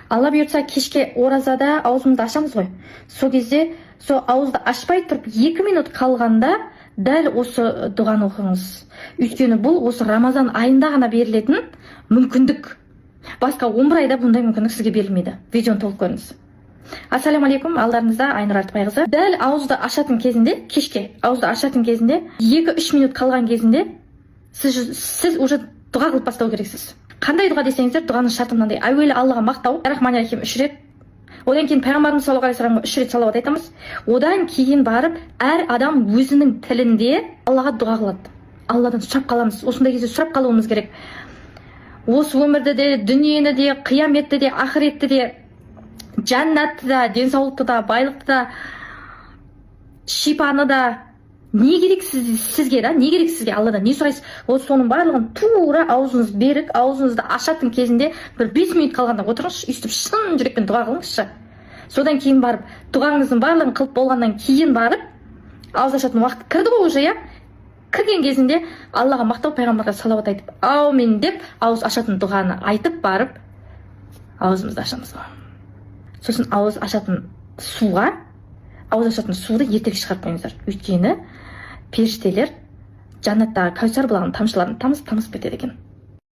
Алла бұйыртса кешке оразада аузымызды ашамыз ғой. Сол кезде сол ауызды ашпай тұрып 2 минут қалғанда дәл осы дұғаны оқыңыз. Өйткені бұл осы Рамазан айында ғана берілетін мүмкіндік. Басқа 11 айда бұндай мүмкіндік сізге берілмейді. Видеоны толық көріңіз. Ассаламу алейкум, алдарыңызда Айнұр Артықбайқызы. Дәл ауызды ашатын кезінде, кешке ауызды ашатын кезінде 2-3 минут қалған кезінде сіз уже дұға қылып бастау керексіз. Қандай дұға десеңіздер, дұғаның шарты мынандай: әуелі Аллаға мақтау, рахмани-рахим 3 рет. Одан кейін пайғамбарымыз саллаллаху алейхи вассаламға 3 рет салауат айтамыз. Одан кейін барып әр адам өзінің тілінде Аллаға дұға қылады. Алладан сұрап қаламыз. Осындай кезде сұрап қалуымыз керек. Осы өмірді де, дүниені де, қияметті де, ақыретті де, жәннатты да, денсаулықты да, байлықты да, шипаны да, не керек сізге да, не керек сізге Алладан, не сұрайсыз? Ол соның барлығын тура аузыңыз берік, аузыңызды ашатын кезінде бір 5 минут қалғанда отырыңызшы, өйстіп шын жүрекпен дұға қылыңызшы. Содан кейін барып, дұғаңыздың барлығын қылып болғаннан кейін барып, ауыз ашатын уақыт кірді ғой уже, кірген кезінде Аллаға мақтау, пайғамбарға салауат айтып, аумин деп ауыз ашатын дұғаны айтып барып, аузымызды ашамыз ғой. Сосын ауыз ашатын суды ертеге шығарып қойыңыздар. Өйткені періштелер жаннаттағы кәусар бұлағының тамшыларын тамызып кетеді екен.